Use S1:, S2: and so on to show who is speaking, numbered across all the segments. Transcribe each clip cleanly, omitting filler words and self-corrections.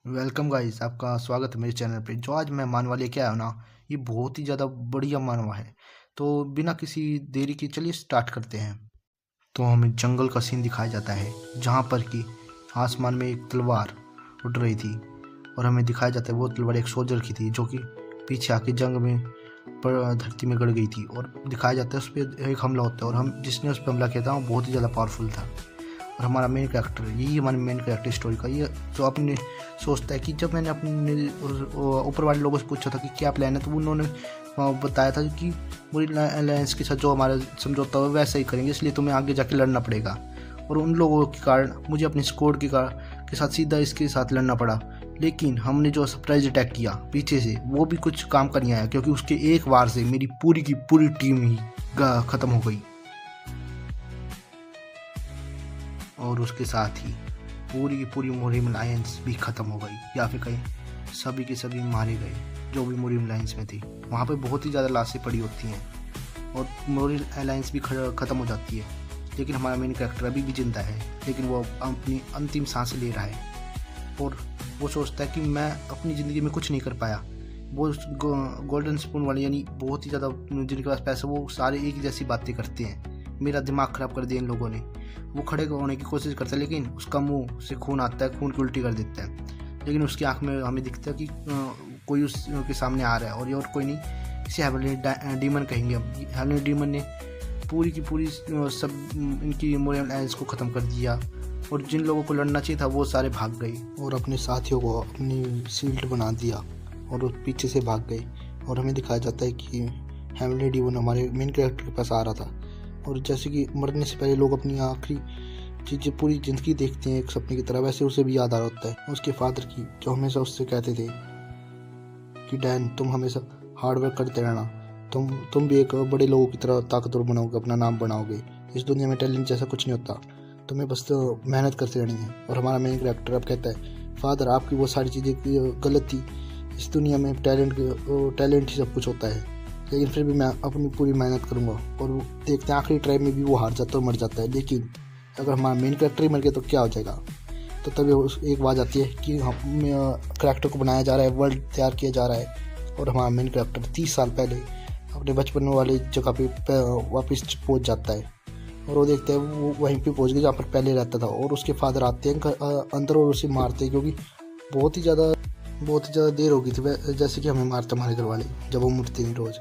S1: Welcome guys, आपका स्वागत है मेरे चैनल पे। जो आज मैं मानवा लेके आया हूँ ना, ये बहुत ही ज़्यादा बढ़िया मानवा है। तो बिना किसी देरी के चलिए स्टार्ट करते हैं। तो हमें जंगल का सीन दिखाया जाता है जहाँ पर कि आसमान में एक तलवार उड़ रही थी और हमें दिखाया जाता है वो तलवार एक सोल्जर की थी जो कि पीछे आके जंग में धरती में गड़ गई थी। और दिखाया जाता है उस पर एक हमला होता है और हम जिसने उस पर हमला किया था वो बहुत ही ज़्यादा पावरफुल था। और हमारा मेन कैरेक्टर, यही हमारा मेन कैरेक्टर स्टोरी का, ये जो अपने सोचता है कि जब मैंने अपने ऊपर वाले लोगों से पूछा था कि क्या प्लान है, तो उन्होंने बताया था कि पूरी अलायंस के साथ जो हमारा समझौता हुआ वैसा ही करेंगे, इसलिए तुम्हें आगे जाके लड़ना पड़ेगा। और उन लोगों के कारण मुझे अपनी स्क्वाड के साथ सीधा इसके साथ लड़ना पड़ा। लेकिन हमने जो सरप्राइज अटैक किया पीछे से, वो भी कुछ काम का नहीं आया, क्योंकि उसके एक वार से मेरी पूरी की पूरी टीम ही ख़त्म हो गई और उसके साथ ही पूरी की पूरी मुरीम अलायंस भी ख़त्म हो गई, या फिर कहीं सभी के सभी मारे गए जो भी मुरीम अलायंस में थी। वहाँ पे बहुत ही ज़्यादा लाशें पड़ी होती हैं और मुरीम अलायंस भी ख़त्म हो जाती है। लेकिन हमारा मेन कैरेक्टर अभी भी जिंदा है, लेकिन वो अपनी अंतिम सांसें ले रहा है और वो सोचता है कि मैं अपनी ज़िंदगी में कुछ नहीं कर पाया। वो गोल्डन स्पून वाले, यानी बहुत ही ज़्यादा जिनके पास पैसा, वो सारे एक जैसी बातें करते हैं। मेरा दिमाग ख़राब कर दिया इन लोगों ने। वो खड़े होने की कोशिश करता है, लेकिन उसका मुंह से खून आता है, खून की उल्टी कर देता है। लेकिन उसकी आंख में हमें दिखता है कि कोई उसके सामने आ रहा है, और ये और कोई नहीं, इसे हेवनली डीमन कहेंगे। हेवनली डीमन ने पूरी की पूरी सब इनकी मोरियम अलायंस को ख़त्म कर दिया और जिन लोगों को लड़ना चाहिए था वो सारे भाग गए और अपने साथियों को अपनी शील्ड बना दिया और वो पीछे से भाग गए। और हमें दिखाया जाता है कि हेवनली डीमन हमारे मेन कैरेक्टर के पास आ रहा था, और जैसे कि मरने से पहले लोग अपनी आखिरी चीज़ें पूरी ज़िंदगी देखते हैं एक सपने की तरह, वैसे उसे भी याद आ रहा होता है उसके फादर की, जो हमेशा उससे कहते थे कि डैन, तुम हमेशा हार्डवर्क करते रहना, तुम भी एक बड़े लोगों की तरह ताकतवर बनोगे, अपना नाम बनाओगे। इस दुनिया में टैलेंट जैसा कुछ नहीं होता, तुम्हें बस मेहनत करते रहनी है। और हमारा मेन कैरेक्टर अब कहता है, फादर आपकी वो सारी चीज़ें गलत थी, इस दुनिया में टैलेंट ही सब कुछ होता है, लेकिन फिर भी मैं अपनी पूरी मेहनत करूँगा। और देखते हैं आखिरी ट्राई में भी वो हार जाता है, मर जाता है। लेकिन अगर हमारा मेन कैरेक्टर ही मर गया तो क्या हो जाएगा। तो तभी एक बात आती है कि हम कैरेक्टर को बनाया जा रहा है, वर्ल्ड तैयार किया जा रहा है, और हमारा मेन कैरेक्टर 30 साल पहले अपने बचपन वाली जगह पे वापस पहुँच जाता है। और वो देखते हैं वो वहीं पे पहुँच गया जहाँ पर पहले रहता था, और उसके फादर आते हैं अंदर और उसे मारते हैं, क्योंकि बहुत ही ज़्यादा देर हो गई थी, जैसे कि हमें मारते हमारे घर वाले जब वो मुड़ते नहीं रोज़।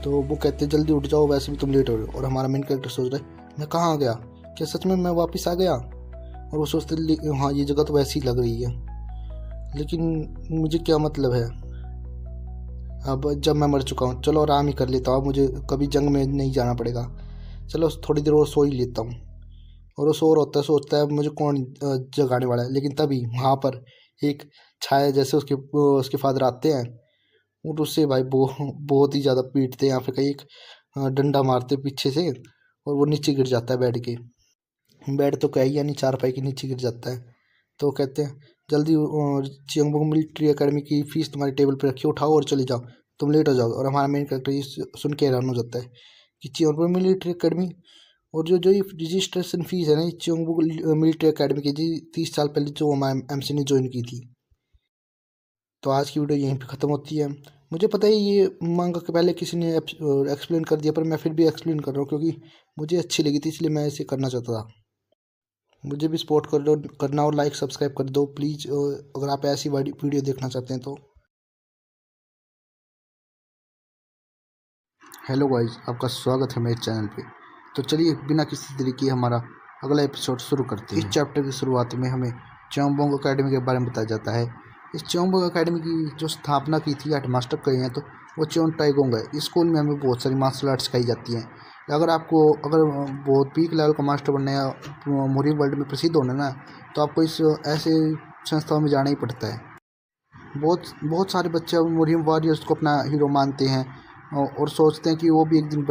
S1: तो वो कहते हैं जल्दी उठ जाओ, वैसे भी तुम लेट हो रहे हो। और हमारा मेन कैरेक्टर सोच रहा है, मैं कहाँ आ गया, क्या सच में मैं वापस आ गया। और वो सोचते हाँ ये जगह तो वैसी ही लग रही है, लेकिन मुझे क्या मतलब है, अब जब मैं मर चुका हूँ, चलो आराम ही कर लेता हूँ, मुझे कभी जंग में नहीं जाना पड़ेगा, चलो थोड़ी देर और सो ही लेता हूँ। और वो सो रहा होता है, सोचता है मुझे कौन जगाने वाला है। लेकिन तभी वहाँ पर एक छाया जैसे उसके फादर आते हैं और उससे भाई बहुत ही ज़्यादा पीटते हैं, या फिर कहीं एक डंडा मारते पीछे से, और वो नीचे गिर जाता है बेड तो कहीं, यानी चारपाई के नीचे गिर जाता है। तो कहते हैं जल्दी चियंगबोंग मिलिट्री एकेडमी की फीस तुम्हारे टेबल पे रखी, उठाओ और चले जाओ, तुम लेट हो जाओगे। और हमारा मेन कैरेक्टर ये सुन के हैरान हो जाता है कि चियंगबोंग मिलिट्री एकेडमी, और जो ये रजिस्ट्रेशन फीस है ना चियंगबोंग मिलिट्री एकेडमी की जी, 30 साल पहले जो हमारे MC ने ज्वाइन की थी। तो आज की वीडियो यहीं पे ख़त्म होती है। मुझे पता है ये मांगा के पहले किसी ने एक्सप्लेन कर दिया, पर मैं फिर भी एक्सप्लेन कर रहा हूँ क्योंकि मुझे अच्छी लगी थी, इसलिए मैं इसे करना चाहता था। मुझे भी सपोर्ट करना और लाइक सब्सक्राइब कर दो प्लीज़, अगर आप ऐसी वीडियो देखना चाहते हैं तो। हेलो गाइस, आपका स्वागत है मेरे चैनल पे। तो चलिए बिना किसी देरी के हमारा अगला एपिसोड शुरू करते हैं। इस चैप्टर की शुरुआत में हमें चियंगबोंग अकेडमी के बारे में बताया जाता है। इस चियंगबोंग अकेडमी की जो स्थापना की थी हेडमास्टर कहे हैं तो वो चियोन टाइगोंग है। इस स्कूल में हमें बहुत सारी मार्शल आर्ट सिखाई जाती हैं। अगर बहुत पीक लेवल का मास्टर बनना है या मोरी वर्ल्ड में प्रसिद्ध होना ना, तो आपको इस ऐसे संस्थाओं में जाना ही पड़ता है। बहुत बहुत सारे बच्चे मोरियम वॉरियर्स को अपना हीरो मानते हैं और सोचते हैं कि वो भी एक दिन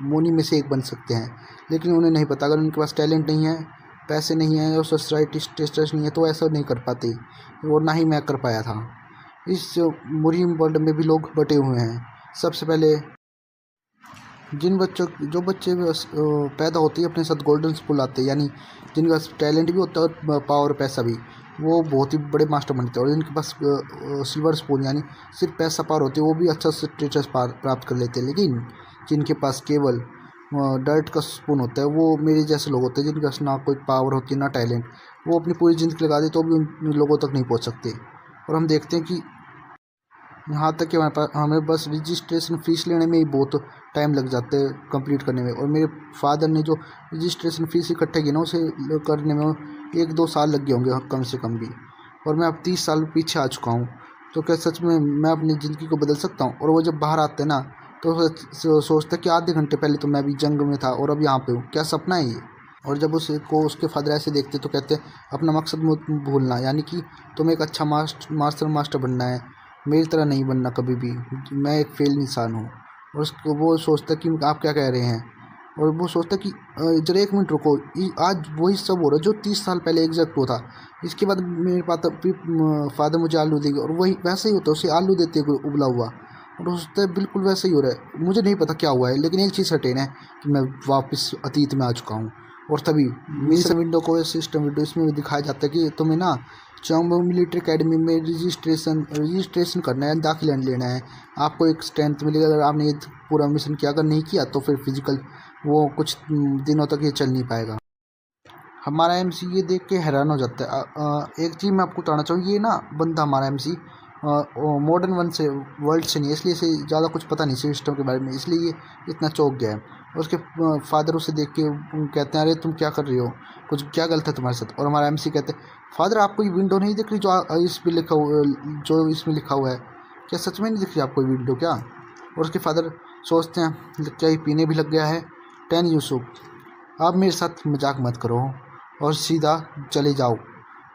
S1: मोनी में से एक बन सकते हैं। लेकिन उन्हें नहीं पता, अगर उनके पास टैलेंट नहीं है, पैसे नहीं है और सोसाइटी स्टेटस नहीं है, तो ऐसा नहीं कर पाते, और ना ही मैं कर पाया था। इस मोरियम वर्ल्ड में भी लोग बटे हुए हैं। सबसे पहले जो बच्चे पैदा होते ही अपने साथ गोल्डन स्पून आते हैं, यानी जिनके पास टैलेंट भी होता है और पावर पैसा भी, वो बहुत ही बड़े मास्टर बनते हैं और जिनके पास सिल्वर स्पून यानी सिर्फ पैसा पार होती है वो भी अच्छा स्टेटस प्राप्त कर लेते हैं। लेकिन जिनके पास केवल डर्ट का स्पून होता है वो मेरे जैसे लोग होते हैं जिनके पास ना कोई पावर होती है ना टैलेंट, वो अपनी पूरी ज़िंदगी लगा दे तो भी उन लोगों तक नहीं पहुंच सकते। और हम देखते हैं कि यहाँ तक कि हमारे पास हमें बस रजिस्ट्रेशन फ़ीस लेने में ही बहुत टाइम लग जाता है कंप्लीट करने में। और मेरे फादर ने जो रजिस्ट्रेशन फ़ीस इकट्ठे की ना उसे करने में 1-2 साल लग गए होंगे कम से कम भी। और मैं अब 30 साल पीछे आ चुका हूँ। तो क्या सच में मैं अपनी ज़िंदगी को बदल सकता हूँ? और वो जब बाहर आते हैं ना तो सोचते कि आधे घंटे पहले तो मैं भी जंग में था और अब यहाँ पे हूँ, क्या सपना है ये? और जब उसके फादर ऐसे देखते तो कहते अपना मकसद मत भूलना, यानी कि तुम्हें एक अच्छा मास्टर बनना है, मेरी तरह नहीं बनना कभी भी, मैं एक फेल इंसान हूँ। और उसको वो सोचता कि आप क्या कह रहे हैं, और वो सोचता कि जरा 1 मिनट रुको, आज वही सब हो रहा है जो 30 साल पहले एग्जैक्ट हुआ था। इसके बाद मेरे फादर मुझे आलू देंगे और वही वैसे ही होता है, उसे आलू देते उबला हुआ, और सोचता है बिल्कुल वैसे ही हो रहा है। मुझे नहीं पता क्या हुआ है, लेकिन एक चीज़ सर्टेन है कि मैं वापस अतीत में आ चुका हूँ। और तभी मिशन विंडो को सिस्टम विंडो इसमें भी दिखाया जाता है कि तुम्हें ना चोंगबो मिलिट्री एकेडमी में रजिस्ट्रेशन करना है, दाखिला लेना है। आपको एक स्ट्रेंथ मिलेगा अगर आपने ये पूरा मिशन किया, अगर नहीं किया तो फिर फिजिकल वो कुछ दिनों तक ये चल नहीं पाएगा। हमारा एमसी ये देख के हैरान हो जाता है। एक चीज़ मैं आपको बताना चाहूँ, ये ना बंदा हमारा एमसी मॉडर्न वर्ल्ड से नहीं है, इसलिए इसे ज़्यादा कुछ पता नहीं सिस्टम के बारे में, इसलिए ये इतना चौंक गया है। और उसके फादर उसे देख के कहते हैं अरे तुम क्या कर रही हो, कुछ क्या गलत है तुम्हारे साथ? और हमारा एमसी कहते हैं फादर आपको ये विंडो नहीं दिख रही जो इसमें लिखा हुआ है, क्या सच में नहीं दिख रही आपको ये विंडो क्या? और उसके फादर सोचते हैं क्या ये पीने भी लग गया है? 10 यूसुफ आप मेरे साथ मजाक मत करो और सीधा चले जाओ।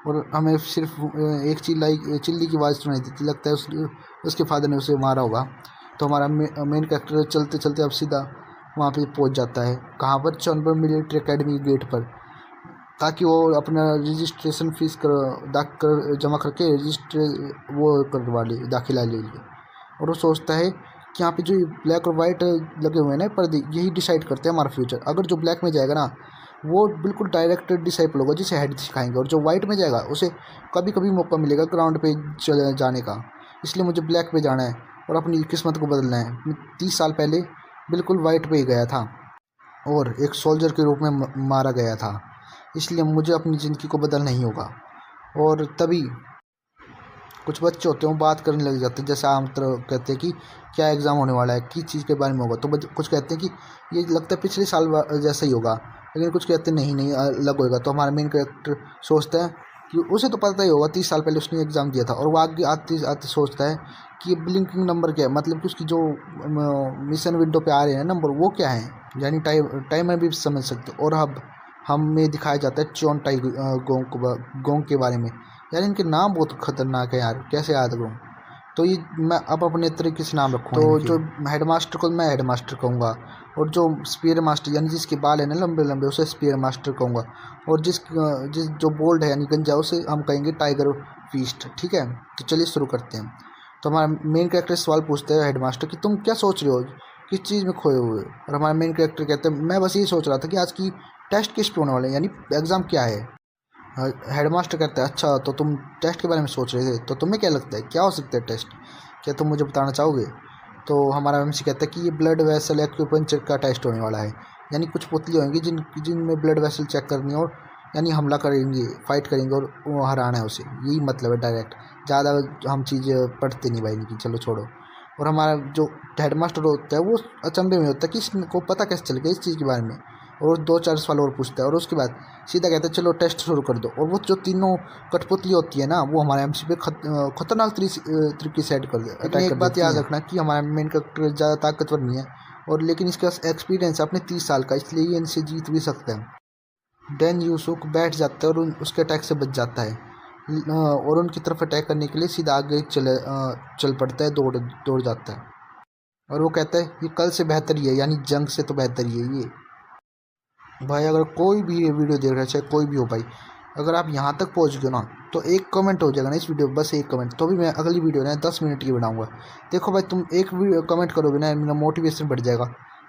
S1: और हमें सिर्फ एक चिल्ली की आवाज़ सुनाई देती, लगता है उसके फादर ने उसे मारा होगा। तो हमारा मेन कैरेक्टर चलते चलते अब सीधा वहाँ पे पहुँच जाता है, कहाँ पर? चोंगबो मिलिट्री एकेडमी गेट पर, ताकि वो अपना रजिस्ट्रेशन फ़ीस जमा करके वो करवा ले, दाखिला ले लिए। और वो सोचता है कि यहाँ पे जो ब्लैक और वाइट लगे हुए हैं ना पर्दे, यही डिसाइड करते हैं हमारा फ्यूचर। अगर जो ब्लैक में जाएगा ना वो बिल्कुल डायरेक्ट डिसाइपल होगा जिसे हेड सिखाएंगे, और जो वाइट में जाएगा उसे कभी कभी मौका मिलेगा ग्राउंड पे चले जाने का। इसलिए मुझे ब्लैक पे जाना है और अपनी किस्मत को बदलना है। मैं 30 साल पहले बिल्कुल वाइट पे ही गया था और एक सोल्जर के रूप में मारा गया था, इसलिए मुझे अपनी ज़िंदगी को बदलना ही होगा। और तभी कुछ बच्चे होते हैं वो बात करने लग जाते हैं, जैसे आम तरह कहते हैं कि क्या एग्ज़ाम होने वाला है, किस चीज़ के बारे में होगा। तो कुछ कहते हैं कि ये लगता है पिछले साल जैसा ही होगा, लेकिन कुछ कहते हैं नहीं अलग होएगा। तो हमारा मेन कैरेक्टर सोचता है कि उसे तो पता ही होगा, 30 साल पहले उसने एग्ज़ाम दिया था। और वो आगे आते आते सोचता है कि ये ब्लिंकिंग नंबर क्या है, मतलब कि उसकी जो मिशन विंडो पे आ रहे हैं नंबर वो क्या है, यानी टाइमर भी समझ सकते। और अब हमें दिखाया जाता है चोंटाई गोंग के बारे में। यार इनके नाम बहुत खतरनाक है यार, कैसे याद करूँ? तो ये मैं अब अपने तरीके से नाम रखूँ। तो जो हेडमास्टर को मैं हेडमास्टर कहूँगा, और जो स्पीयर मास्टर यानी जिसके बाल है ना लंबे लंबे उसे स्पीयर मास्टर कहूँगा, और जिस जो बोल्ड है यानी गंजा उसे हम कहेंगे टाइगर फीस्ट। ठीक है, तो चलिए शुरू करते हैं। तो हमारा मेन कैरेक्टर सवाल पूछता है हेडमास्टर कि तुम क्या सोच रहे हो, किस चीज़ में खोए हुए? और हमारा मेन कैरेक्टर कहते हैं मैं बस यही सोच रहा था कि आज की टेस्ट किस पे होने वाले हैं, यानी एग्ज़ाम क्या है। हेडमास्टर कहता है अच्छा तो तुम टेस्ट के बारे में सोच रहे थे, तो तुम्हें क्या लगता है क्या हो सकता है टेस्ट, क्या तुम मुझे बताना चाहोगे? तो हमारा एमसी कहता है कि ये ब्लड वेसल एक्यूपंक्चर का टेस्ट होने वाला है, यानी कुछ पुतली होंगी जिनमें ब्लड वेसल चेक करनी है, और यानी हमला करेंगे, फाइट करेंगे और वो हराना है उसे, यही मतलब है डायरेक्ट। ज़्यादा हम चीज़ें पढ़ते नहीं भाई इनकी, चलो छोड़ो। और हमारा जो हेडमास्टर होता है वो अचंभे में होता है कि इसको पता कैसे चल गया इस चीज़ के बारे में, और 2-4 सवाल और पूछता है और उसके बाद सीधा कहता है चलो टेस्ट शुरू कर दो। और वो जो तीनों कठपुतली होती है ना वो हमारे एमसी पे खतरनाक तरीके से अटैक कर एक बात याद रखना कि हमारा मेन कैरेक्टर ज़्यादा ताकतवर नहीं है, और लेकिन इसका एक्सपीरियंस अपने 30 साल का, इसलिए ये इनसे जीत भी सकता है। डैन यूसुक बैठ जाता है और उसके अटैक से बच जाता है, और उनकी तरफ अटैक करने के लिए सीधा आगे चल पड़ता है, दौड़ जाता है। और वो कहता है ये कल से बेहतर ही है, यानी जंग से तो बेहतर ही है ये। भाई अगर कोई भी ये वीडियो देख रहा है, चाहे कोई भी हो भाई, अगर आप यहाँ तक पहुँच गए ना तो एक कमेंट हो जाएगा ना इस वीडियो, बस एक कमेंट, तो भी मैं अगली वीडियो ना 10 मिनट की बनाऊंगा। देखो भाई तुम एक कमेंट करोगे ना मेरा मोटिवेशन बढ़ जाएगा,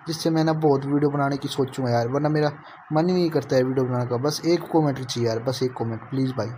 S1: जिससे मैं ना बहुत वीडियो बनाने की सोचूंगा यार, वरना मेरा मन ही नहीं करता है वीडियो बनाने का। बस एक कमेंट चाहिए यार, बस एक कमेंट प्लीज़ भाई।